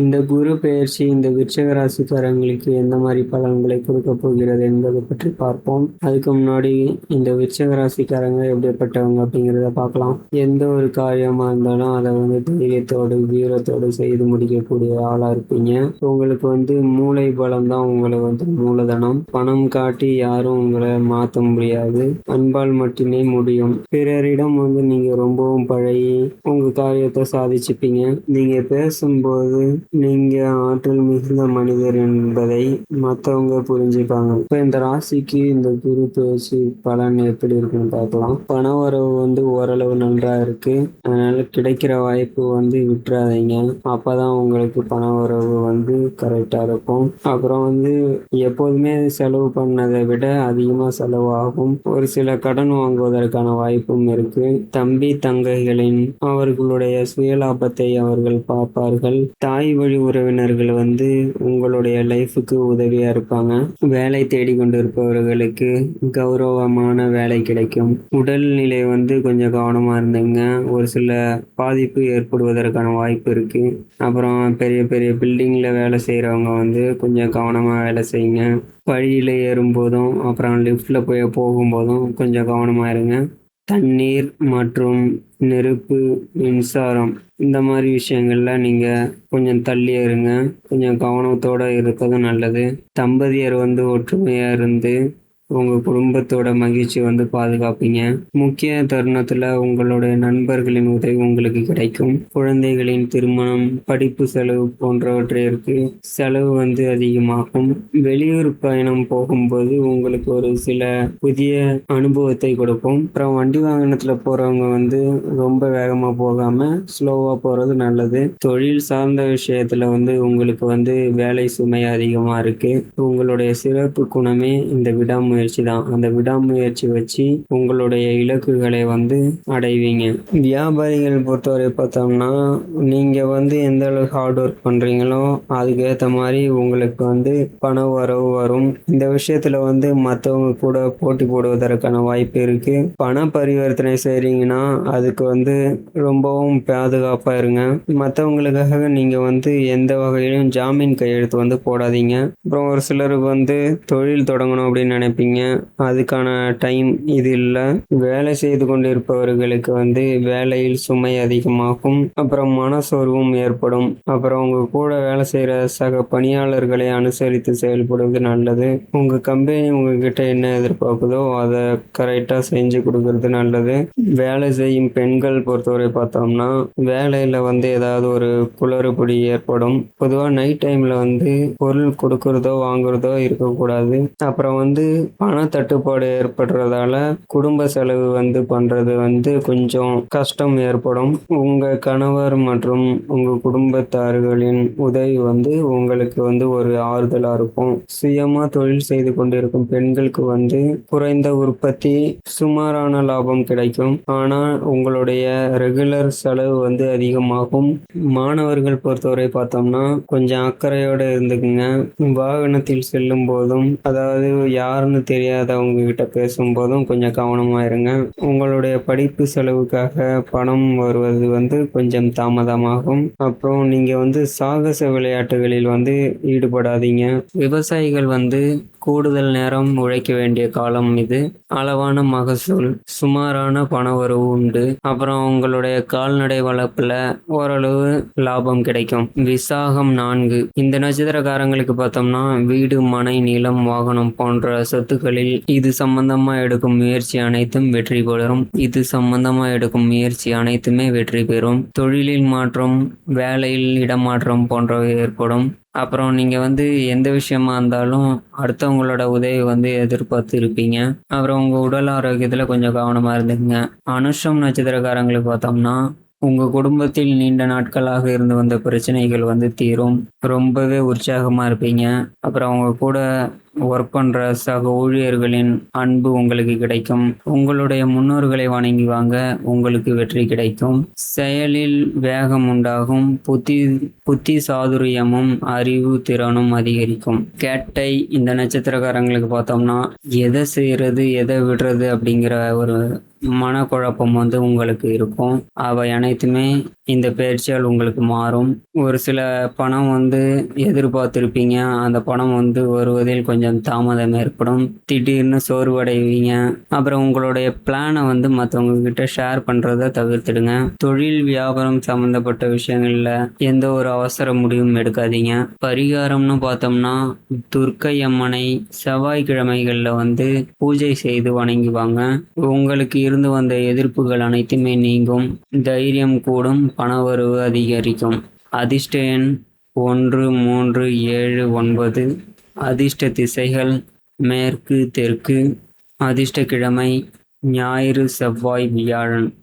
இந்த குரு பெயர்ச்சி இந்த விருச்சிக ராசிக்காரங்களுக்கு எந்த மாதிரி பலன்களை கொடுக்க போகிறது என்பதை பற்றி பார்ப்போம். அதுக்கு முன்னாடி இந்த விருச்சிக ராசிக்காரங்க எப்படிப்பட்டவங்க அப்படிங்கிறத பார்க்கலாம். எந்த ஒரு காரியமா இருந்தாலும் அதை தைரியத்தோடு வீரத்தோடு செய்து முடிக்கக்கூடிய ஆளா இருப்பீங்க. உங்களுக்கு மூளை பலம் தான் உங்களை மூலதனம். பணம் காட்டி யாரும் உங்களை மாற்ற முடியாது. அன்பால் மட்டுமே முடியும். பிறரிடம் நீங்க ரொம்பவும் பழகி உங்க காரியத்தை சாதிச்சுப்பீங்க. நீங்க பேசும்போது நீங்க ஆற்றல் மிகுந்த மனிதர் என்பதை மற்றவங்க புரிஞ்சுப்பாங்க. இப்ப இந்த ராசிக்கு இந்த குரு பெயர்ச்சி பலன் எப்படி இருக்குன்னு பார்க்கலாம். பண வரவு ஓரளவு நன்றா இருக்கு. அதனால கிடைக்கிற வாய்ப்பு விட்டுறாதீங்க. அப்பதான் உங்களுக்கு பண வரவு கரெக்டா இருக்கும். அப்புறம் எப்போதுமே செலவு பண்ணதை விட அதிகமா செலவாகும். ஒரு சில கடன் வாங்குவதற்கான வாய்ப்பும் இருக்கு. தம்பி தங்கைகளின் அவர்களுடைய சுயலாபத்தை அவர்கள் பார்ப்பார்கள். தாய் வழி உறவினர்கள் உங்களுடைய லைஃபுக்கு உதவியா இருப்பாங்க. வேலை தேடி கொண்டு இருப்பவர்களுக்கு கௌரவமான வேலை கிடைக்கும். உடல்நிலை கொஞ்சம் கவனமா இருந்துங்க. ஒரு சில பாதிப்பு ஏற்படுவதற்கான வாய்ப்பு இருக்கு. அப்புறம் பெரிய பெரிய பில்டிங்ல வேலை செய்யறவங்க கொஞ்சம் கவனமா வேலை செய்யுங்க. வழியில ஏறும் போதும் அப்புறம் லிஃப்ட்ல போகும்போதும் கொஞ்சம் கவனமா இருங்க. தண்ணீர் மற்றும் நெருப்பு, மின்சாரம் இந்த மாதிரி விஷயங்கள்ல நீங்க கொஞ்சம் தள்ளி இருங்க. கொஞ்சம் கவனத்தோட இருப்பதும் நல்லது. தம்பதியர் ஒற்றுமையா இருந்து உங்க குடும்பத்தோட மகிழ்ச்சி பாதுகாப்பீங்க. முக்கிய தருணத்துல உங்களுடைய நண்பர்களின் உதவி உங்களுக்கு கிடைக்கும். குழந்தைகளின் திருமணம், படிப்பு செலவு போன்றவற்றிற்கு செலவு அதிகமாகும். வெளியூர் பயணம் போகும்போது உங்களுக்கு ஒரு சில புதிய அனுபவத்தை கொடுக்கும். அப்புறம் வண்டி வாகனத்துல போறவங்க ரொம்ப வேகமா போகாம ஸ்லோவா போறது நல்லது. தொழில் சார்ந்த விஷயத்துல உங்களுக்கு வேலை சுமை அதிகமா இருக்கு. உங்களுடைய சிறப்பு குணமே இந்த விடாமுயற்சி தான். அந்த விடாமுயற்சி வச்சு உங்களுடைய இலக்குகளை அடைவீங்க. வியாபாரிகள் பொறுத்தவரை பார்த்தோம்னா நீங்க எந்த அளவுக்கு ஹார்ட் ஒர்க் பண்றீங்களோ அதுக்கு ஏற்ற மாதிரி உங்களுக்கு பண வரவு வரும். இந்த விஷயத்துல மற்றவங்க கூட போட்டி போடுவதற்கான வாய்ப்பு இருக்கு. பண பரிவர்த்தனை செய்றீங்கன்னா அதுக்கு ரொம்பவும் பாதுகாப்பா இருங்க. மற்றவங்களுக்காக நீங்க எந்த வகையிலும் ஜாமீன் கையெழுத்து போடாதீங்க. அப்புறம் ஒரு சிலருக்கு தொழில் தொடங்கணும் அப்படின்னு நினைப்பீங்க. அதுக்கான டைம் இது இல்லை. வேலை செய்து கொண்டிருப்பவர்களுக்கு வேலையில் சுமை அதிகமாகும். அப்புறம் மனசோர்வும் ஏற்படும். அப்புறம் உங்க கூட வேலை செய்யற சக பணியாளர்களை அனுசரித்து செயல்படுவது நல்லது. உங்க கம்பெனி உங்ககிட்ட என்ன எதிர்பார்க்குதோ அதை கரெக்டா செஞ்சு கொடுக்கறது நல்லது. வேலை செய்யும் பெண்கள் பொறுத்தவரை பார்த்தோம்னா வேலையில ஏதாவது ஒரு குளறுபடி ஏற்படும். பொதுவா நைட் டைம்ல பொருள் கொடுக்கறதோ வாங்குறதோ இருக்கக்கூடாது. அப்புறம் பண தட்டுப்பாடு ஏற்படுறதால குடும்ப செலவு பண்றது கொஞ்சம் கஷ்டம் ஏற்படும். உங்க கணவர் மற்றும் உங்க குடும்பத்தார்களின் உதவி உங்களுக்கு ஒரு ஆறுதலா இருக்கும். சுயமா தொழில் செய்து கொண்டிருக்கும் பெண்களுக்கு குறைந்த உற்பத்தி, சுமாரான லாபம் கிடைக்கும். ஆனா உங்களுடைய ரெகுலர் செலவு அதிகமாகும். மாணவர்கள் பொறுத்தவரை பார்த்தோம்னா கொஞ்சம் அக்கறையோட இருந்துக்குங்க. வாகனத்தில் செல்லும் போதும் அதாவது யாருன்னு தெரியாதவங்க கிட்ட பேசும்போதும் கொஞ்சம் கவனமா இருங்க. உங்களுடைய படிப்பு செலவுக்காக பணம் வருவது கொஞ்சம் தாமதமாகும். அப்புறம் நீங்க சாகச விளையாட்டுகளில் ஈடுபடாதீங்க. விவசாயிகள் கூடுதல் நேரம் உழைக்க வேண்டிய காலம் இது. அளவான மகசூல், சுமாரான பண வரவு உண்டு. அப்புறம் உங்களுடைய கால்நடை வளர்ப்புல ஓரளவு லாபம் கிடைக்கும். விசாகம் 4 இந்த நட்சத்திரக்காரங்களுக்கு பார்த்தோம்னா வீடு, மனை, நிலம், வாகனம் போன்ற சொத்துக்களில் இது சம்பந்தமா எடுக்கும் முயற்சி அனைத்தும் வெற்றி பெறும். வெற்றி பெறும். தொழிலில் மாற்றம், வேலையில் இடமாற்றம் போன்றவை ஏற்படும். அப்புறம் நீங்க எந்த விஷயமா இருந்தாலும் அடுத்தவங்களோட உதவி எதிர்பார்த்து இருப்பீங்க. அப்புறம் உங்க உடல் ஆரோக்கியத்துல கொஞ்சம் கவனமா இருந்துங்க. அனுஷம் நட்சத்திரக்காரங்களுக்கு பார்த்தோம்னா உங்க குடும்பத்தில் நீண்ட நாட்களாக இருந்து வந்த பிரச்சனைகள் தீரும். ரொம்பவே உற்சாகமா இருப்பீங்க. அப்புறம் அவங்க கூட ஒர்க் பண்ற சக ஊழியர்களின் அன்பு உங்களுக்கு கிடைக்கும். உங்களுடைய முன்னோர்களை வணங்கி வாங்க, உங்களுக்கு வெற்றி கிடைக்கும். செயலில் வேகம் உண்டாகும். புத்தி சாதுரியமும் அறிவு திறனும் அதிகரிக்கும். கேட்டை இந்த நட்சத்திரக்காரங்களுக்கு பார்த்தோம்னா எதை செய்யறது எதை விடுறது அப்படிங்கிற ஒரு மனக்குழப்பம் உங்களுக்கு இருக்கும். அவை அனைத்துமே இந்த பயிற்சியால் உங்களுக்கு மாறும். ஒரு சில பணம் எதிர்பார்த்திருப்பீங்க. அந்த பணம் வருவதில் கொஞ்சம் தாமதம் ஏற்படும். திடீர்னு சோர்வடைவீங்க. அப்புறம் உங்களுடைய பிளானை மற்றவங்க கிட்ட ஷேர் பண்றத தவிர்த்துடுங்க. தொழில் வியாபாரம் சம்பந்தப்பட்ட விஷயங்கள்ல எந்த ஒரு அவசர முடிவும் எடுக்காதீங்க. பரிகாரம்னு பார்த்தோம்னா, துர்க்கை அம்மனை செவ்வாய்க்கிழமைகள்ல பூஜை செய்து வணங்கிவாங்க. உங்களுக்கு இருந்து வந்த எதிர்ப்புகள் அனைத்துமே நீங்கும். தைரியம் கூடும். பணவரவு அதிகரிக்கும். அதிர்ஷ்ட எண் 1, 3, 7, 9. அதிர்ஷ்ட திசைகள் மேற்கு, தெற்கு. அதிர்ஷ்ட கிழமை ஞாயிறு, செவ்வாய், வியாழன்.